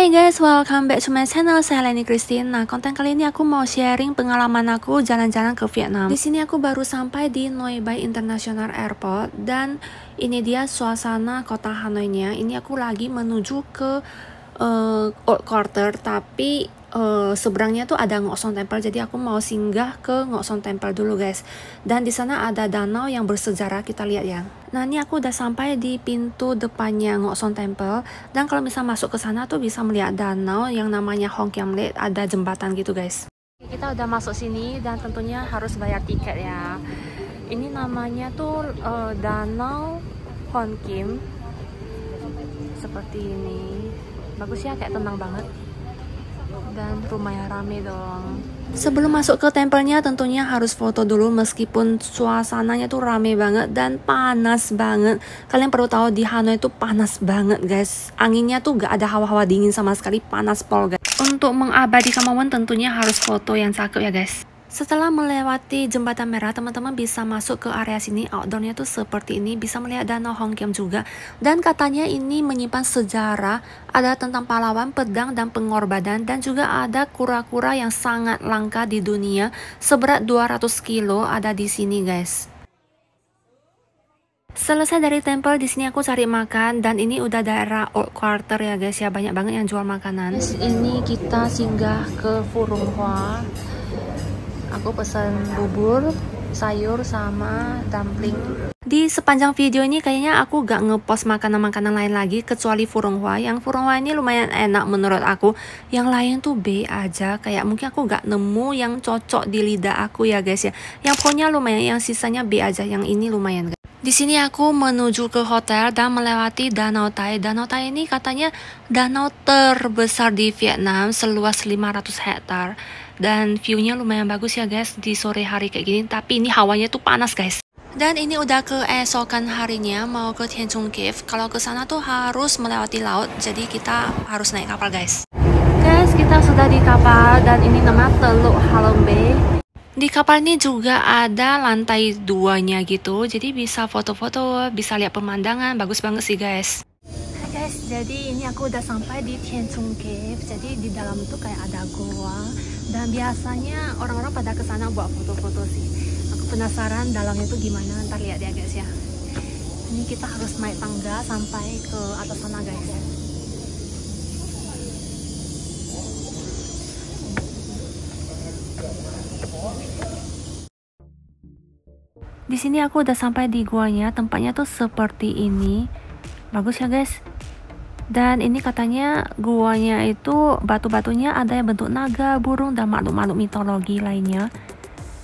Hai guys, welcome back to my channel. Saya Leni Christine. Nah, konten kali ini aku mau sharing pengalaman aku jalan-jalan ke Vietnam. Di sini aku baru sampai di Noi Bai International Airport dan ini dia suasana kota Hanoi-nya. Ini aku lagi menuju ke Old Quarter, tapi seberangnya tuh ada Ngo Son Temple, jadi aku mau singgah ke Ngo Son Temple dulu guys. Dan di sana ada danau yang bersejarah, kita lihat ya. Nah, ini aku udah sampai di pintu depannya Ngo Son Temple, dan kalau bisa masuk ke sana tuh bisa melihat danau yang namanya Hong Kiam Lake, ada jembatan gitu guys. Kita udah masuk sini dan tentunya harus bayar tiket ya. Ini namanya tuh Danau Hong Kim, seperti ini. Bagus ya, kayak tenang banget. Dan rumahnya rame dong. Sebelum masuk ke tempelnya tentunya harus foto dulu, meskipun suasananya tuh rame banget dan panas banget. Kalian perlu tahu di Hanoi itu panas banget guys. Anginnya tuh gak ada hawa-hawa dingin sama sekali, panas pol guys. Untuk mengabadikan momen tentunya harus foto yang cakep ya guys. Setelah melewati jembatan merah, teman-teman bisa masuk ke area sini. Outdoornya tuh seperti ini, bisa melihat danau Hong Kiam juga. Dan katanya ini menyimpan sejarah, ada tentang pahlawan, pedang, dan pengorbanan. Dan juga ada kura-kura yang sangat langka di dunia, seberat 200 kilo ada di sini guys. Selesai dari tempel, di sini aku cari makan dan ini udah daerah Old Quarter ya guys ya, banyak banget yang jual makanan. Ini kita singgah ke Furung Hoa. Aku pesan bubur, sayur, sama dumpling. Di sepanjang video ini kayaknya aku gak ngepost makanan-makanan lain lagi kecuali Furung Hoa. Yang Furung Hoa ini lumayan enak menurut aku. Yang lain tuh B aja, kayak mungkin aku gak nemu yang cocok di lidah aku ya guys ya. Yang pokoknya lumayan, yang sisanya B aja, yang ini lumayan guys. Di sini aku menuju ke hotel dan melewati Danau Tai. Danau Tai ini katanya danau terbesar di Vietnam, seluas 500 hektar. Dan view-nya lumayan bagus ya guys di sore hari kayak gini. Tapi ini hawanya tuh panas guys. Dan ini udah keesokan harinya mau ke Thiên Trung Cave. Kalau ke sana tuh harus melewati laut, jadi kita harus naik kapal guys. Guys, kita sudah di kapal dan ini nama Teluk Halong Bay. Di kapal ini juga ada lantai 2-nya gitu, jadi bisa foto-foto, bisa lihat pemandangan, bagus banget sih guys. Hai guys, jadi ini aku udah sampai di Thiên Trung Cave. Jadi di dalam tuh kayak ada goa dan biasanya orang-orang pada kesana buat foto-foto sih. Aku penasaran dalamnya tuh gimana, ntar lihat ya guys ya. Ini kita harus naik tangga sampai ke atas sana guys ya. Di sini aku udah sampai di guanya, tempatnya tuh seperti ini. Bagus ya guys. Dan ini katanya guanya itu batu-batunya ada yang bentuk naga, burung, dan makhluk-makhluk mitologi lainnya.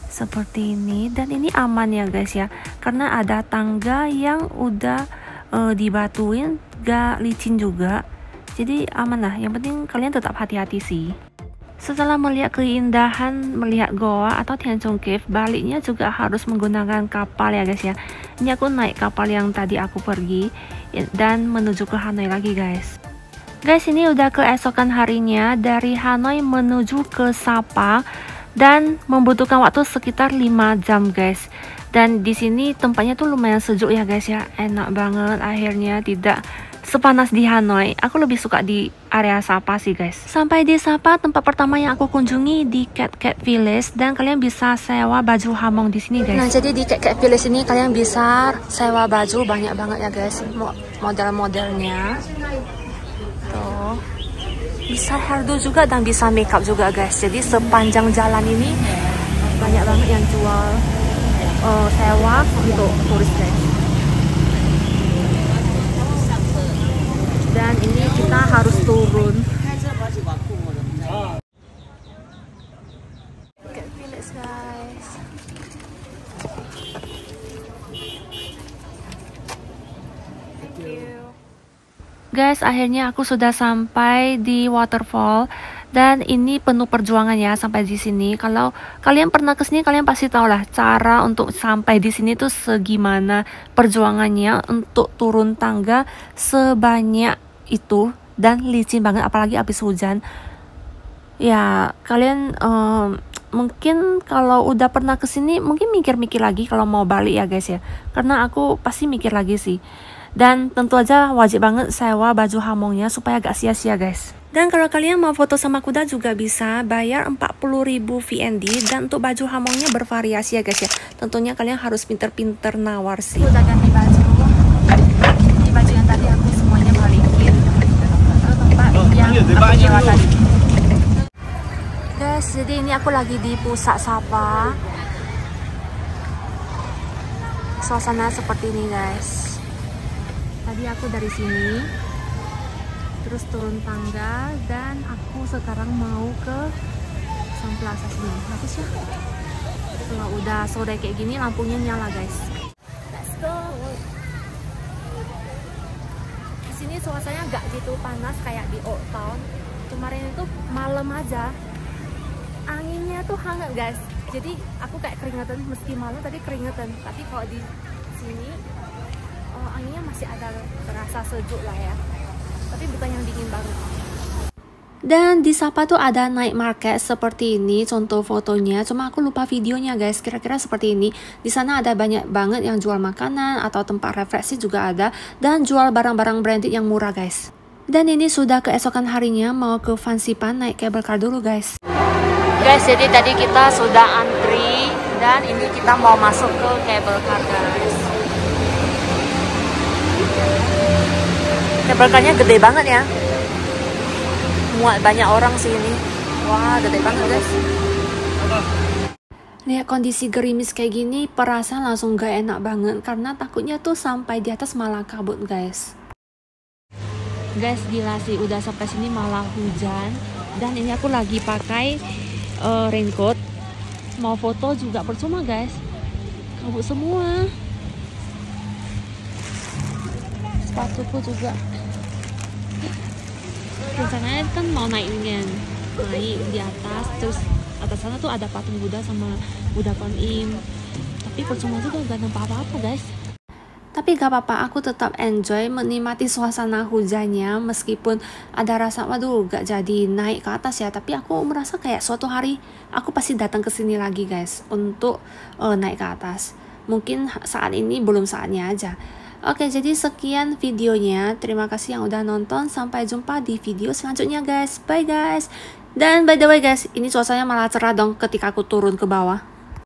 Seperti ini. Dan ini aman ya guys ya, karena ada tangga yang udah dibatuin, gak licin juga. Jadi aman lah, yang penting kalian tetap hati-hati sih. Setelah melihat keindahan, melihat goa atau Thiên Trung Cave, baliknya juga harus menggunakan kapal ya guys ya. Ini aku naik kapal yang tadi aku pergi dan menuju ke Hanoi lagi guys. Guys, ini udah keesokan harinya, dari Hanoi menuju ke Sapa dan membutuhkan waktu sekitar 5 jam guys. Dan di sini tempatnya tuh lumayan sejuk ya guys ya, enak banget, akhirnya tidak sepanas di Hanoi. Aku lebih suka di area Sapa sih guys. Sampai di Sapa, tempat pertama yang aku kunjungi di Cat Cat Village, dan kalian bisa sewa baju hamong di sini guys. Nah, jadi di Cat Cat Village ini kalian bisa sewa baju banyak banget ya guys, model-modelnya. Tuh. Bisa hairdo juga dan bisa makeup juga guys. Jadi sepanjang jalan ini banyak banget yang jual sewa untuk turis guys. Dan ini kita harus turun. Cat Village guys. Thank you. Guys, akhirnya aku sudah sampai di waterfall dan ini penuh perjuangan ya sampai di sini. Kalau kalian pernah kesini, kalian pasti tahu lah cara untuk sampai di sini tuh segimana perjuangannya untuk turun tangga sebanyak itu, dan licin banget apalagi habis hujan. Ya, kalian mungkin kalau udah pernah kesini mungkin mikir-mikir lagi kalau mau balik ya guys ya, karena aku pasti mikir lagi sih. Dan tentu aja wajib banget sewa baju hamongnya supaya gak sia-sia guys. Dan kalau kalian mau foto sama kuda juga bisa bayar 40.000 VND. Dan untuk baju hamongnya bervariasi ya guys ya. Tentunya kalian harus pinter-pinter nawar sih. Aku udah ganti baju. Ini baju yang tadi aku semuanya balikin ke tempat yang aku nyewa tadi. Guys, jadi ini aku lagi di Pusat Sapa. Suasana seperti ini guys. Tadi aku dari sini terus turun tangga dan aku sekarang mau ke Sun Plaza sini. Bagus ya. Kalau udah sore kayak gini lampunya nyala guys. Let's go. Di sini suasananya nggak gitu panas kayak di Old Town. Kemarin itu malam aja. Anginnya tuh hangat guys. Jadi aku kayak keringetan meski malam tadi keringetan. Tapi kalau di sini anginnya masih ada terasa sejuk lah ya, tapi bukan yang dingin banget. Dan di Sapa tuh ada night market seperti ini contoh fotonya, cuma aku lupa videonya guys. Kira-kira seperti ini. Di sana ada banyak banget yang jual makanan atau tempat refleksi juga ada, dan jual barang-barang branded yang murah guys. Dan ini sudah keesokan harinya mau ke Fansipan naik cable car dulu guys. Guys, jadi tadi kita sudah antri dan ini kita mau masuk ke cable car guys. Cable car-nya gede banget ya. Muat banyak orang sih ini. Wah, gede banget guys. Lihat kondisi gerimis kayak gini, perasaan langsung gak enak banget karena takutnya tuh sampai di atas malah kabut guys. Guys, gila sih, udah sampai sini malah hujan. Dan ini aku lagi pakai raincoat. Mau foto juga percuma guys. Kabut semua. Sepatuku juga. Rencananya kan mau naik di atas, terus atas sana tuh ada patung Buddha sama Buddha Kuan-im. Tapi percuma juga gak nampak apa-apa guys. Tapi gak apa-apa, aku tetap enjoy menikmati suasana hujannya meskipun ada rasa waduh gak jadi naik ke atas ya. Tapi aku merasa kayak suatu hari aku pasti datang ke sini lagi guys untuk naik ke atas. Mungkin saat ini belum saatnya aja. Oke, jadi sekian videonya. Terima kasih yang udah nonton. Sampai jumpa di video selanjutnya guys. Bye guys. Dan by the way guys, ini suasananya malah cerah dong ketika aku turun ke bawah.